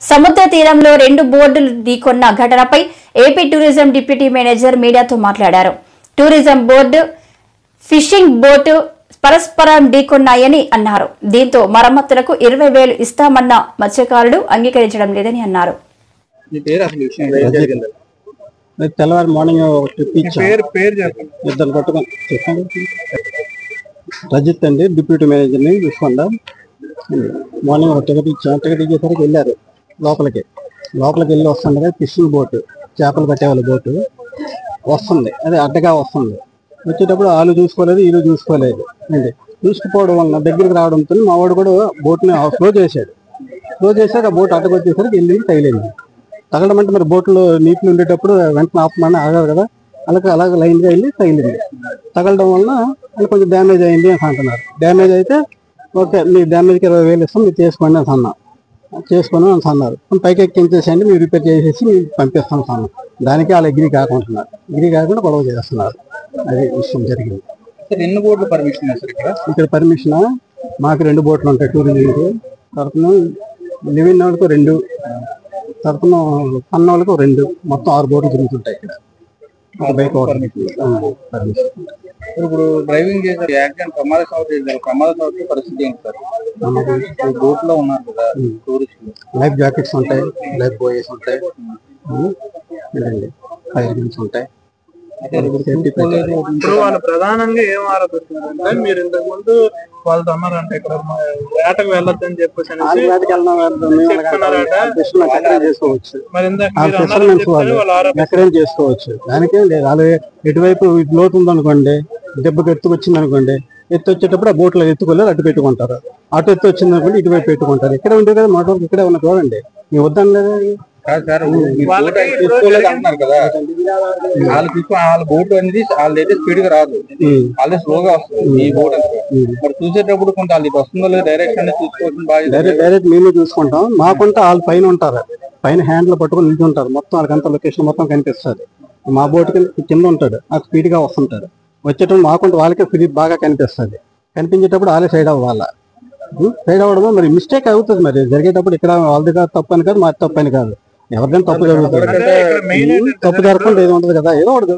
సముద్ర తీరంలో 2 బోర్డులు ఢీకొన్న ఘటనపై ఏపీ టూరిజం డిప్యూటీ మేనేజర్ మీడియాతో మాట్లాడారు. టూరిజం బోర్డు, ఫిషింగ్ బోటు పరస్పరం ఢీకొన్నాయని అన్నారు. దీంతో మరమ్మతులకు 20,000 ఇస్తామన్న మత్స్యకారులు అంగీకరించడం లేదని అన్నారు. తెల్లవారు మార్నింగ్ ఇద్దరు పట్టుకొని రజిత్ అండి, డిప్యూటీ మేనేజర్ని విశ్వండ. మార్నింగ్ ఒక టికెట్ ఇచ్చాం. టికెట్ ఇచ్చేసరికి వెళ్ళారు లోపలికి వెళ్ళి వస్తుండగా ఫిషింగ్ బోటు, చేపలు పట్టేవాళ్ళ బోటు వస్తుంది. అది అడ్డగా వస్తుంది. వచ్చేటప్పుడు వాళ్ళు చూసుకోలేదు, వీళ్ళు చూసుకోలేదు అండి. చూసుకుపోవడం వలన దగ్గరికి రావడంతో మా వాడు కూడా బోట్ని క్లోజ్ చేశాడు. క్లోజ్ చేశాక ఆ బోట్ అడ్డకు వచ్చేసరికి వెళ్ళి తగిలింది. తగలడం అంటే మరి బోట్లో నీటిలో ఉండేటప్పుడు వెంటనే ఆపమని ఆగారు కదా, అలాగే లైన్గా వెళ్ళి తగిలింది. తగలడం వలన కొంచెం డ్యామేజ్ అయింది అని అంటున్నారు. డ్యామేజ్ అయితే ఓకే, మీ డ్యామేజ్కి 20,000 ఇస్తాం, మీరు చేసుకోండి అని అన్నారు. చేసుకొని అని అన్నారు. పైకి ఎక్కించేసేయండి, మీరు రిపేర్ చేసేసి మీరు పంపిస్తాం అన్నారు. దానికి వాళ్ళు ఎగ్రీ కాకుంటున్నారు. ఎగ్రీ కాకుండా గొడవ చేస్తున్నారు. అది విషయం జరిగింది. ఎన్ని బోట్లు పర్మిషన్ ఇక్కడ పర్మిషన్ మాకు 2 బోట్లు ఉంటాయి. టూరిజంకి తరఫున లివింగ్ వాళ్ళకు 2, తరఫున అన్న వాళ్ళకు 2, మొత్తం 6 బోట్లు తిరుగుతుంటాయి ఇక్కడ. Bike permission. ఇప్పుడు డ్రైవింగ్ చేసే యాక్సిడెంట్ ప్రమాద పరిస్థితి ఏంటి సార్? బోట్ లో ఉన్నారు కదా టూరిస్టులు, లైఫ్ జాకెట్స్ ఉంటాయి, లైఫ్ బాయ్స్ ఉంటాయి, ఫైర్ గన్స్ ఉంటాయి. ఇప్పుడు వాళ్ళు ప్రధానంగా ఏం ఆరోపిస్తున్నారంటే, మీరు ఇంతకు ముందు వాళ్ళతో అన్నారంటే ఇక్కడ వేటకు వెళ్ళొద్దని చెప్పేసి చేసుకోవచ్చు. దానికేం లేదు. వాళ్ళు ఎటువైపు లోతు ఉందనుకోండి, దెబ్బకి ఎత్తుకొచ్చింది అనుకోండి, ఎత్తు వచ్చేటప్పుడు ఆ బోట్లో ఎత్తుకోలేదు, అటు పెట్టుకుంటారు. అటు ఎత్తు వచ్చింది అనుకోండి, ఇటువైపు పెట్టుకుంటారు. ఇక్కడ ఉంటే కదా మోటార్ ఇక్కడే ఉన్న చూడండి, మీ వద్దని లేదా అంటున్నారు కదా. వాళ్ళ బోట్ అనేది వాళ్ళైతే స్పీడ్ గా రాదు, వాళ్ళే స్లోగా వస్తుంది. ఈ బోట్ మరి చూసేటప్పుడు కొంత వాళ్ళకి వస్తుందో లేదు డైరెక్షన్ చూసుకోవచ్చు. డైరెక్ట్ మేము చూసుకుంటాం. మాకుంటే వాళ్ళు పైన ఉంటారు, పైన హ్యాండ్లు పట్టుకొని నిల్చుంటారు. మొత్తం వాళ్ళకంతా లొకేషన్ మొత్తం కనిపిస్తుంది. మా బోట్ కింద ఉంటాడు, ఆ స్పీడ్ గా వస్తుంటాడు. వచ్చేటప్పుడు మాకుంటే వాళ్ళకే స్పీడ్ బాగా కనిపిస్తుంది. కనిపించేటప్పుడు వాళ్ళే సైడ్ అవ్వాలి. సైడ్ అవ్వడము మరి మిస్టేక్ అవుతుంది. మరి జరిగేటప్పుడు ఇక్కడ వాళ్ళది కాదు, తప్పు అని కాదు, మాది తప్పు అని కాదు. ఎవరికైనా తప్పు జరుగుతుంది. తప్పు జరగకుండా ఏదో ఉంటుంది కదా, ఏదో ఒకటి